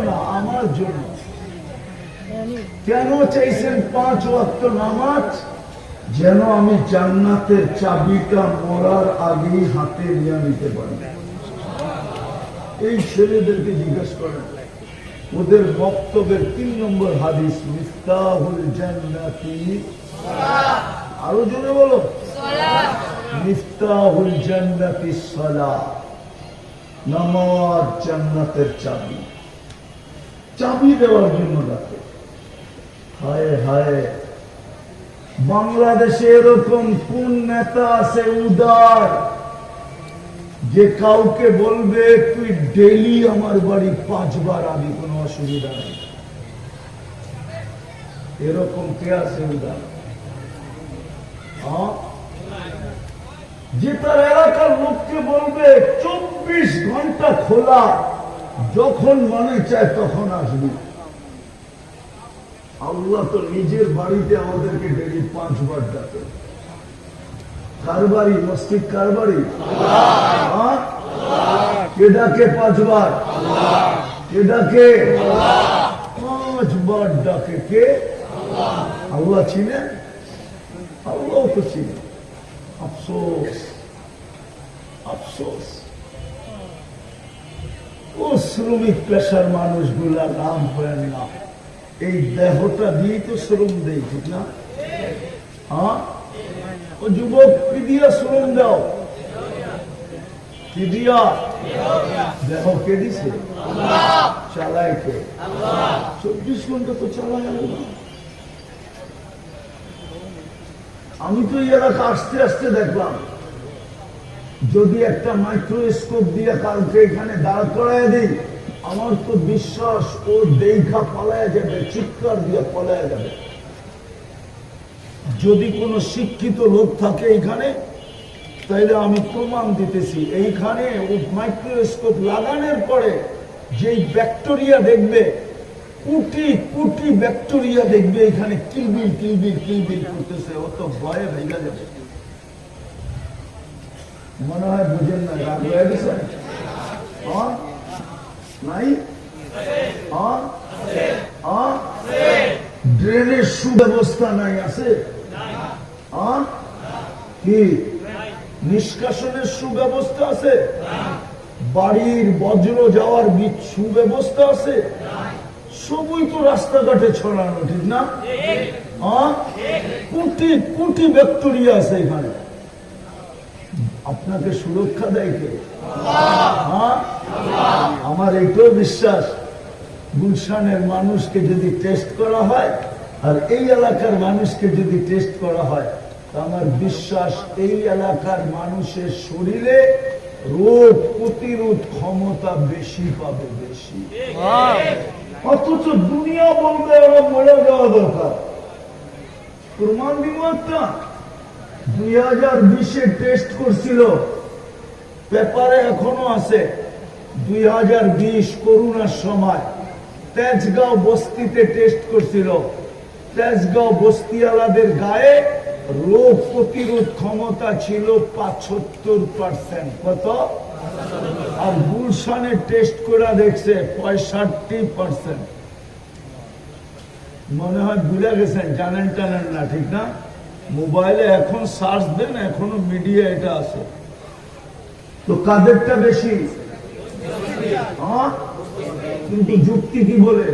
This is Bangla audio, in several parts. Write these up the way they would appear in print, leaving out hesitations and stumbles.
না, আমার জন্য। কেন চাইছেন 5 ওয়াক্ত নামাজ? যেন আমি জান্নাতের চাবিটা মরার আগেই হাতে নিয়ে নিতে পারি। এই ছেলেদেরকে জিজ্ঞেস করেন, ওদের বক্তব্যের 3 নম্বর হাদিস, মিফতাহুল জান্নাতি, আরো জোরে বলো, মিফতাহুল জান্নাতি সালাত, নামাজ জান্নাতের চাবি। চাবি দেওয়ার জন্য ডাকে। হায় হায়, বাংলাদেশে এরকম কোন নেতা আছে উদার, যে কাউকে বলবে তুই ডেইলি আমার বাড়ি 5 বার আবি, কোনো অসুবিধা নেই? এরকম কে আছে উদার? যে তার এলাকার লোককে বলবে 24 ঘন্টা খোলা, যখন মনে চায় তখন আসবি। আল্লাহ তো নিজের বাড়িতে আমাদেরকে ডেইলি 5 বার ডাকে। কার বাড়ি? মসজিদ কার বাড়ি? কে ডাকে 5 বার? কে ডাকে? 5 বার ডাকে। কে? আল্লাহ ছিলেন? আল্লাহ তো ছিলেন। আফসোস, আফসোস, ও শ্রমিক পেশার মানুষগুলা নাম হয় না, এই দেহটা দিয়ে তো শ্রম দেয়, ঠিক না? ও যুবক, কি দিয়া শ্রম দাও? কি দিয়া? দেহ কে দিছে? চালায় কে? 24 ঘন্টা তো চালায় না। আমি তো এই এলাকা আস্তে আস্তে দেখলাম, যদি একটা মাইক্রোস্কোপ দিয়ে কালকে এখানে দাঁড় করায় দিই, আমার তো বিশ্বাস ও দেখা পালায় যাবে, চিৎকার দিয়ে পালায় যাবে। যদি কোনো শিক্ষিত লোক থাকে এখানে, তাইলে আমি প্রমাণ দিতেছি, এইখানে ও মাইক্রোস্কোপ লাগানোর পরে যেই ব্যাকটেরিয়া দেখবে, কোটি কোটি ব্যাকটেরিয়া দেখবে এখানে কিলবিল কিলবিল কিলবিল করতেছে, ও তো ভয়ে ভেঙে যাবে। মনে হয় বুঝেন না, রাগ হয়ে গেছে নাই? ড্রেনের সুব্যবস্থা নাই? আছে? কি নিষ্কাশনের সুব্যবস্থা আছে? বাড়ির বজ্র যাওয়ার সুব্যবস্থা আছে? সবই তো রাস্তাঘাটে ছড়ানো, ঠিক না? কোটি কোটি ব্যাকটেরিয়া আছে এখানে। আপনাকে সুরক্ষা দেয় কে? আমার এইটাও বিশ্বাস, গুলশানের মানুষকে যদি টেস্ট করা হয় আর এই এলাকার মানুষকে যদি টেস্ট করা হয়, আমার বিশ্বাস এই এলাকার মানুষের শরীরে রোগ প্রতিরোধ ক্ষমতা বেশি পাবে, বেশি। অথচ দুনিয়া বলবে ওরা মরে যাওয়া দরকার। প্রমাণ দিব একটা, 2020-এ টেস্ট করছিল, পেপারে এখনো আছে, 2020 করোনার সময় তেজগাঁও বস্তিতে টেস্ট করছিল। তেজগাঁও বস্তিওয়ালাদের গায়ে রোগ প্রতিরোধ ক্ষমতা ছিল 75%। কত? আর গুলশানে টেস্ট করে দেখছে 65%। মনে হয় ভুলে গেছেন, জানেন টানেন না, ঠিক না? মোবাইলে এখন সার্চ দেন, এখনো মিডিয়া এটা আছে। তো কাদেরটা বেশি? কিন্তু যুক্তি কি বলে?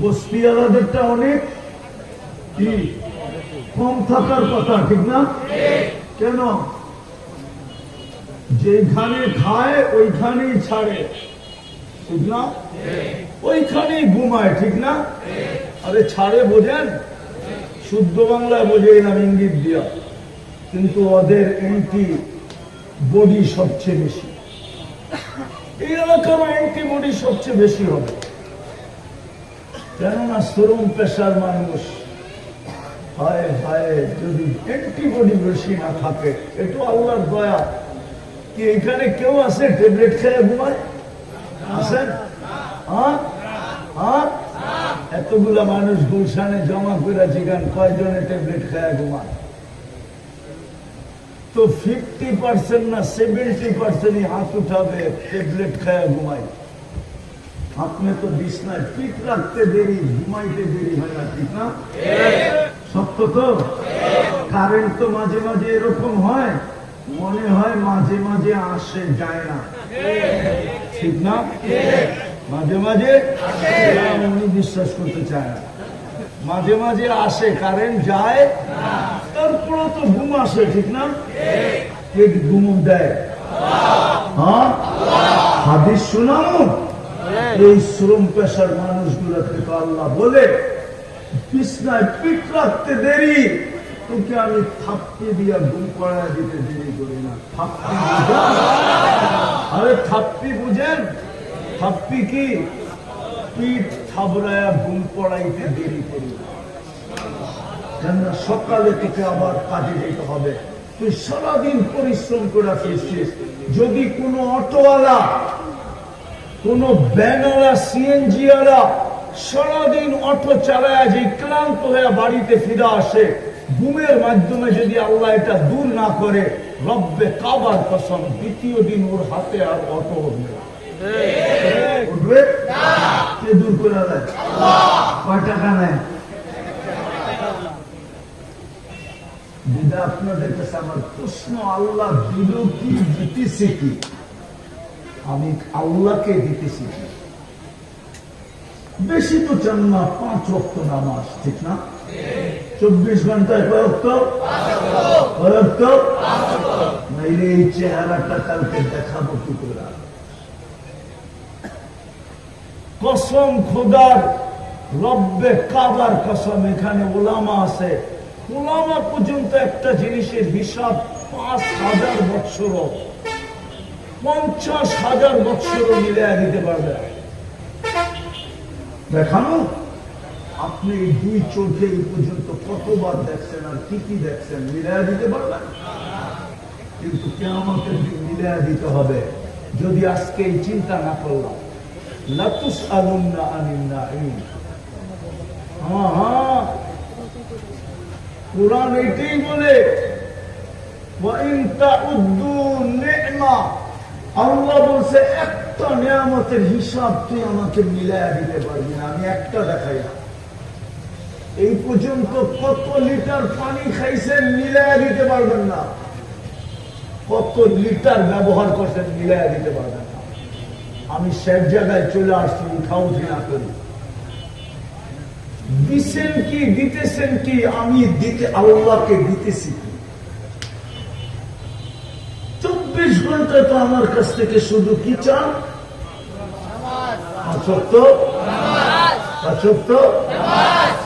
বস্তিওয়ালাদেরটা অনেক কি কম থাকার কথা, ঠিক না? কেন? যেখানে খায় ওইখানেই ছাড়ে, ঠিক না? ওইখানেই ঘুমায়, ঠিক না? আরে ছাড়ে বোঝেন, শুদ্ধ বাংলায় বোঝে না, ইঙ্গিত দিয়া। কিন্তু ওদের অ্যান্টি বডি সবচেয়ে বেশি। এই এলাকার অ্যান্টিবডি সবচেয়ে বেশি হবে, কেননা শ্রম পেশার মানুষ। হায় হায়, যদি অ্যান্টিবডি বেশি না থাকে, এটা আল্লাহর দয়া। কি এখানে কেউ আছে ট্যাবলেট খেয়ে ঘুমায়? আছেন? এতগুলা মানুষ গুলশানে জমা করে জিগান কয়জনে ট্যাবলেট খেয়ে ঘুমায়? তো 50% না 70% হাত উঠাবে ট্যাবলেট খেয়ে ঘুমায়। আপনি তো বিছনায় পিঠ রাখতে দেরি, ঘুমাইতে দেরি হয় না, ঠিক না? সত্য তো? কারেন্ট তো মাঝে মাঝে এরকম হয়, মনে হয় মাঝে মাঝে আসে, যায় না, ঠিক না? মাঝে মাঝে উনি বিশ্বাস করতে চায় না, মাঝে মাঝে আসে কারেন্ট, যায়, তারপরে তো ঘুম আসে, ঠিক না? কে ঘুম দেয়? হ্যাঁ, হাদিস শোনাও। এই শ্রম পেশার মানুষগুলোকে তো আল্লাহ বলে বিছনায় পিঠ রাখতে দেরি, তোকে আমি থাপ্পি দিয়া ঘুম পড়ায় দিতে দেরি করি না। থাপ্পি বুঝেন? আরে থাপ্পি বুঝেন? থাপ্পি কি? পিঠ থাবড়ায়া ঘুম পড়াইতে দেরি করি না। কেননা সকালে তোকে আবার কাজে যেতে হবে, তুই সারাদিন পরিশ্রম করে ফেলছিস। যদি কোনো অটোওয়ালা, কোন ব্যানওয়ালা, সিএনজি ওয়ালা সারাদিন অটো চালায় যে ক্লান্ত হয়ে বাড়িতে ফিরে আসে, ঘুমের মাধ্যমে যদি আল্লাহ এটা দূর না করে, রব্বে কাবার কসম দ্বিতীয় দিন ওর হাতে আর অটো উঠবে না। উঠবে? কে দূর করে দেয়? কয় টাকা নেয়? আপনাদের কাছে আমার প্রশ্ন, আল্লাহ দিল কি, দিতেছে কি? আমি আল্লাহকে দিতেছি কি? বেশি তো চান না, 5 ওয়াক্ত নামাজ, ঠিক না? 24 ঘন্টায় কয় ওয়াক্ত? নাইলে এই চেহারাটা কালকে দেখাবো কি করে? কসম খোদার, রব্বে কাবার কসম, এখানে ওলামা আছে, ওলামা পর্যন্ত একটা জিনিসের হিসাব 5,000 বৎসর, 50,000 বৎসর মিলিয়ে দিতে পারবে। দেখানো আপনি 2 চোখে এই পর্যন্ত কতবার দেখছেন আর কি কি দেখছেন, মিলিয়ে দিতে পারবেন? কিন্তু কিয়ামতের দিন মিলিয়ে দিতে হবে। যদি আজকে এই চিন্তা না করলাম, লাতুসআলুন্না আনিন নাঈম। হ্যাঁ, কুরআন এটাই বলে, ওয়া ইন তাউদ্দু নি'মা, আল্লাহ বলছে একটা নিয়ামতের হিসাব তুই আমাকে মিলাইয়া দিতে পারবি না, আমি একটা দেখাই। এই পর্যন্ত কত লিটার পানি খাইছেন, মিলাইয়া দিতে পারবেন না। কত লিটার ব্যবহার করছেন, মিলাইয়া দিতে পারবেন না। আমি সব জায়গায় চলে আসছি, উঠাউঠি না করি। দিচ্ছেন কি, দিতেছেন কি? আমি দিতে, আল্লাহকে দিতেছি কি? 24 ঘন্টা তো আমার কাছ থেকে শুধু কি চান?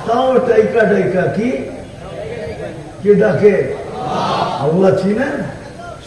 তাও টাইকা টাইকা কি কে ডাকে? আল্লাহ চিনেন?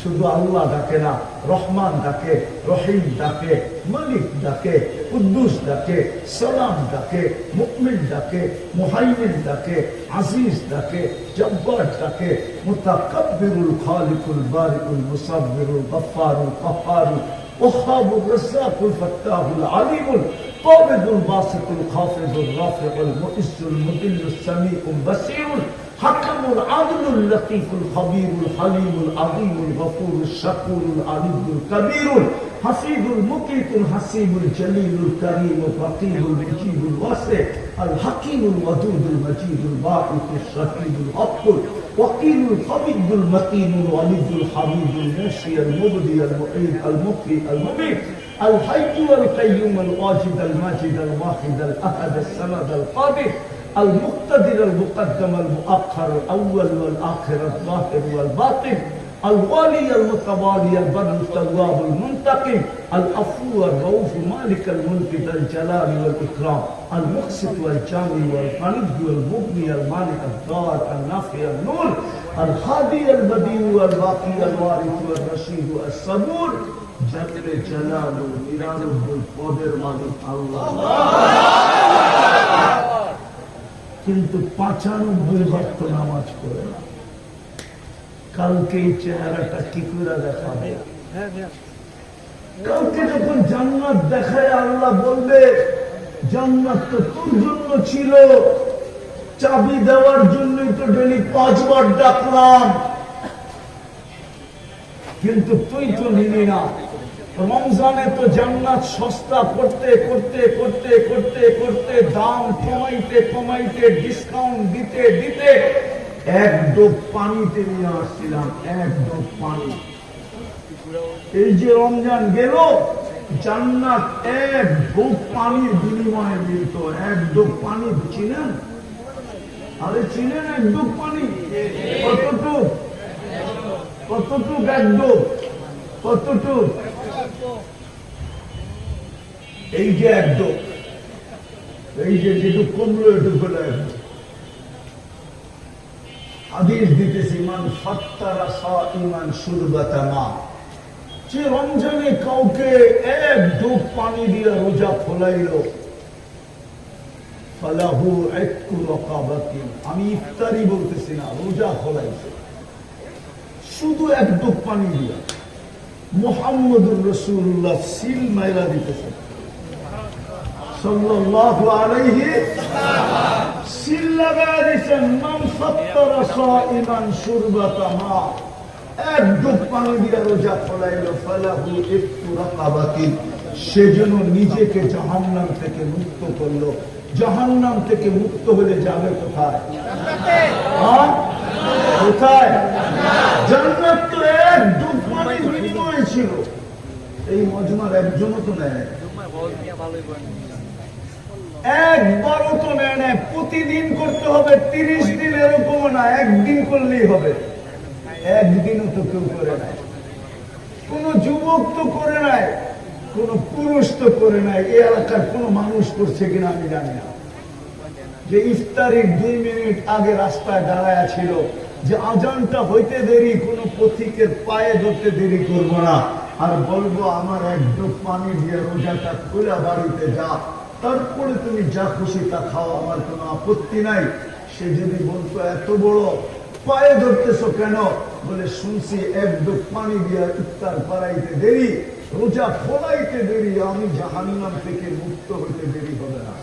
শুধু আল্লাহ ডাকে না, রহমান ডাকে, রহিম ডাকে, মালিক ডাকে, কুদ্দুস ডাকে, সালাম ডাকে, মুকমিন ডাকে, মুহাইমিন ডাকে, আজিজ ডাকে, জব্বার ডাকে, মুতাকাব্বিরুল খালিকুল বারিকুল মুসাব্বিরুল গফফারুল কাহ্হারুল ওয়াহ্হাবুর রাজ্জাকুল ফাত্তাহুল আলিমুল কাবিদুল বাসিতুল খাফিজুর রাফিউল মুইজ্জুল মুদিল্লুস সামিউল বাসীরুল حكم العدل اللطيف الخبير الحليم العظيم الغفور الشكور العلي الكبير الحفيظ المقيت الحسيب الجليل الكريم الرقيب المجيب الواسع الحكيم الودود المجيد الباعث الشهيد الحق الوكيل القوي المتين الوليد الحميد المنشي المبدي المعيد المحيي المميت الحي والقيوم الواجد الماجد الواحد الاحد الصمد القادر المقتدر المقدم المؤخر الاول والاخر الظاهر والباطن الوالي المتوالي البر التواب المنتقم العفو الرؤوف مالك الملك ذا الجلال والاكرام المقسط والجامع والغني والمغني المانع الضار النافع النور الهادي البديع والباقي الوارث والرشيد الصبور جل جلاله নিরানব্য পদের মালিক আল্লাহ। কিন্তু 95 ওয়াক্ত নামাজ পড়ে না। কালকে এই চেহারাটা কি করে দেখাবে? কালকে যখন জান্নাত দেখায় আল্লাহ বলবে, জান্নাত তো তোর জন্য ছিল, চাবি দেওয়ার জন্যই তো ডেলি 5 বার ডাকলাম, কিন্তু তুই তো নিলি না। রমজানে তো জান্নাত সস্তা করতে করতে করতে করতে করতে দাম কমাইতে কমাইতে ডিসকাউন্ট দিতে দিতে এক ডোব পানিতে নিয়ে আসছিলাম, এক ডোব পানি। এই যে রমজান গেল, জান্নাত এক ডোব পানির বিনিময়ে মিলত। এক ডোব পানি চিনেন? আরে চিনেন এক ডোব পানি? কতটুক? কতটুক এক ডোব? কতটুক? এই যে এক ডোব, এই যে যেটুক কমলো এটুক হলো এক ডোব। হাদিস দিতেছি, মান ফাত্তারা সাইমান শুরবাতা মা, যে রমজানে কাউকে এক ডোব পানি দিয়ে রোজা খোলাইলো, ফালাহু ইতকু রাকাবাতিন, আমি ইফতারি বলতেছি না, রোজা খোলাইছে শুধু এক ডোব পানি দিয়ে। মুহাম্মদুর রাসূলুল্লাহ সিল মাইরা দিতেছে সাল্লাল্লাহু আলাইহি সিল লাগায় দিয়েছেন, মান ফাত্তারা সাইমান শুরবাতা মা, এক ডুব পানি দিয়ে রোজা খোলাইল, ফালাহু ইতকু রাকাবাতিন, সেজন্য নিজেকে জাহান্নাম থেকে মুক্ত করলো। জাহান্নাম থেকে মুক্ত হলে যাবে কোথায়? কোথায়? জান্নাত তো এক ডুব পানির বিনিময়ে ছিল। এই মজমার একজনও তো নেয়, একবারও তো নেয় না। প্রতিদিন করতে হবে, 30 দিন এরকম না, একদিন করলেই হবে। একদিনও তো কেউ করে নাই, কোন যুবক তো করে নাই, কোন পুরুষ তো করে নাই। এই এলাকার কোন মানুষ করছে কিনা আমি জানি না, যে ইফতারির 2 মিনিট আগে রাস্তায় দাঁড়ায় ছিল যে আজানটা হইতে দেরি, কোন পথিকের পায়ে ধরতে দেরি করব না, আর বলবো আমার এক ডোব পানি দিয়ে রোজাটা খোলা বাড়িতে যা, তারপরে তুমি যা খুশি তা খাও, আমার কোনো আপত্তি নাই। সে যদি বলতো এত বড় পায়ে ধরতেছো কেন, বলে শুনছি এক ডোব পানি দিয়ে ইফতার করাইতে দেরি, রোজা খোলাইতে দেরি, আমি জাহান্নাম থেকে মুক্ত হইতে দেরি হবে না।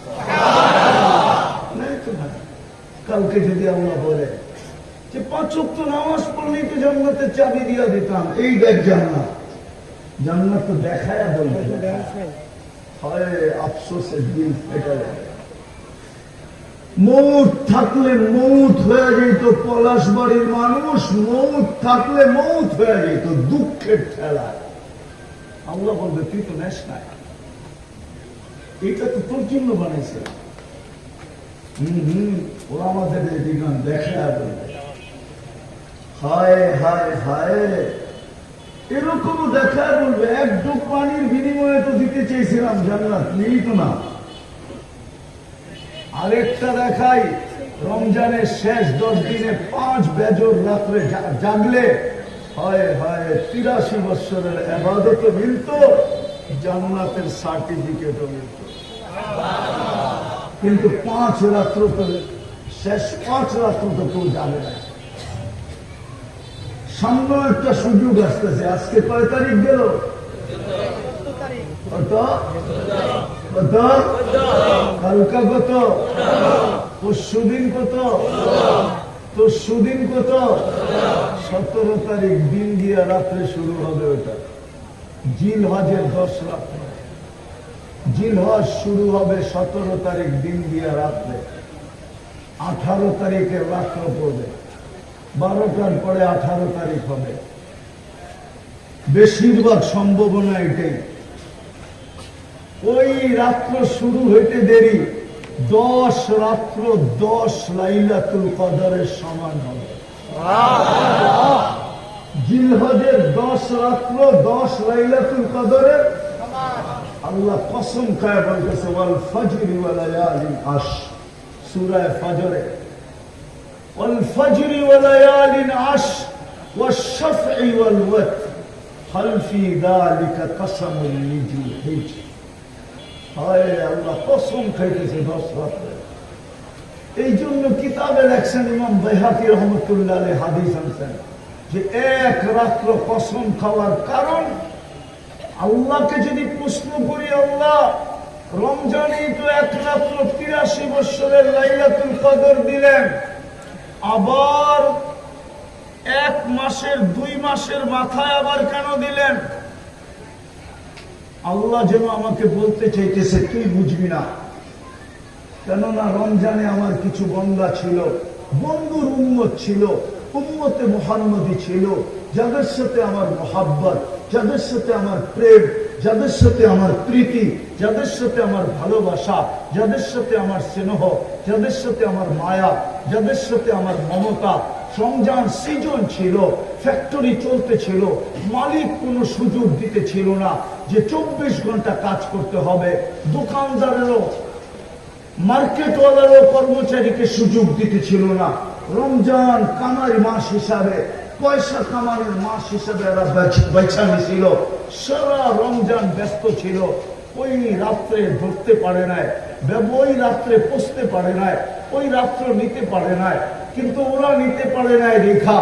কালকে যদি আল্লাহ বলে যে 5 ওয়াক্ত নামাজ পড়লেই তো জান্নাতের চাবি দিয়ে দিতাম, এই দেখ জান্নাত, জান্নাত তো দেখায় বলবে, হয় আফসোসের দিল ফেটে যাবে। মৌত থাকলে মৌত হয়ে যেত, পলাশবাড়ির মানুষ মৌত থাকলে মৌত হয়ে যেত, দুঃখের ঠেলা। আল্লাহ বলবে তুই তো নেস নাই, এটা তো তোর জন্য বানাইছে। ওরা আমাদের দিগান দেখা বলবে হায় হায় হায়, এরকমও দেখা বলবে এক ডুব পানির বিনিময়ে তো দিতে চেয়েছিলাম জান্নাত, নেই তো না। আরেকটা দেখাই, রমজানের শেষ 10 দিনে 5 বেজর রাত্রে জাগলে হয় হয় 83 বছরের ইবাদত মিলত, জান্নাতের সার্টিফিকেটও মিলত। কিন্তু 5 রাত্র তো, শেষ 5 রাত্র তো কেউ জানে না। সামনে একটা সুযোগ আসতেছে, আজকে কয় তারিখ গেল? কত? কত? কালকা কত? পরশুদিন কত? পরশুদিন কত? 17 তারিখ দিন দিয়ে রাত্রে শুরু হবে। ওটা জিলহজের 10 রাত্রে, জিলহজ শুরু হবে 17 তারিখ দিন দিয়ে রাত্রে, 18 তারিখের রাত্র পড়বে, 12টার পরে 18 তারিখ হবে। বেশিরভাগ সম্ভাবনা এটাই, ওই রাত্র শুরু হইতে দেরি 10 রাত্র 10 লাইলাতুল কদরের সমান হবে। জিলহজের 10 রাত্র 10 লাইলাতুল কদরের আল্লাহ কসম খায় বলতেছে, ওয়াল ফজরি ওয়া লায়ালিন আশর, সূরা ফজরে, ওয়াল ফজরি ওয়া লায়ালিন আশর ওয়াশ শাফঈ ওয়াল ওয়াতর হাল ফি যালিকা কসমুল লিযি হিজর। হায় আল্লাহ কসম খাইতেছে 10 রাত্রে। এই জন্য কিতাবে লেখছেন ইমাম বাইহাকি রহমতুল্লাহ আলাইহি হাদিস আনছেন যে এক রাত্র কসম খাওয়ার কারণ, আল্লাহকে যদি প্রশ্ন করি, আল্লাহ রমজানেই তো এক রাত্র 83 বছরের লাইলাতুল কদর দিলেন, আবার 1 মাসের 2 মাসের মাথায় আবার কেন দিলেন? আল্লাহ যেন আমাকে বলতে চাইতেছে তুই বুঝবি না। কেননা রমজানে আমার কিছু বন্দা ছিল, বন্ধুর উম্মত ছিল, উম্মতে মুহাম্মদী ছিল, যাদের সাথে আমার মোহাব্বত, যাদের সাথে আমার প্রেম, যাদের সাথে আমার প্রীতি, যাদের সাথে আমার ভালোবাসা, যাদের সাথে আমার স্নেহ, যাদের সাথে আমার মায়া, যাদের সাথে আমার মমতা। রমজান সিজন ছিল, ফ্যাক্টরি চলতেছিল, মালিক কোনো সুযোগ দিতে ছিল না যে 24 ঘন্টা কাজ করতে হবে। দোকানদারেরও, মার্কেটওয়ালারও কর্মচারীকে সুযোগ দিতে ছিল না। রমজান কামাই মাস হিসাবে, পয়সা কামানোর মাস হিসাবে এরা বেছা নিছিল। সারা রমজান ব্যস্ত ছিল। ওই রাত্রে ধরতে পারে নাই, ওই রাত্রে পৌঁছতে পারে নাই, ওই রাত্র নিতে পারে নাই। কিন্তু ওরা নিতে পারে নাই রেখা।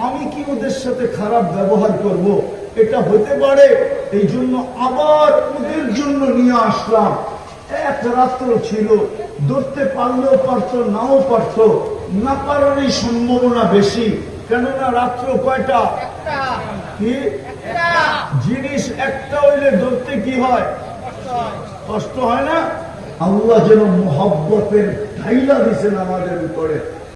আমি কি ওদের সাথে খারাপ ব্যবহার করব? এটা হতে পারে। এই জন্য আবার ওদের জন্য নিয়ে আসলাম। এক রাত্র ছিল, ধরতে পারলেও পারতো, নাও পারতো, না পারারই সম্ভাবনা বেশি। কেননা রাত্র কয়টা? কি জিনিস একটা হইলে ধরতে কি হয়? কষ্ট হয় না? আল্লাহ যেন মোহাব্বতের ঢাইলা দিছেন আমাদের উপরে।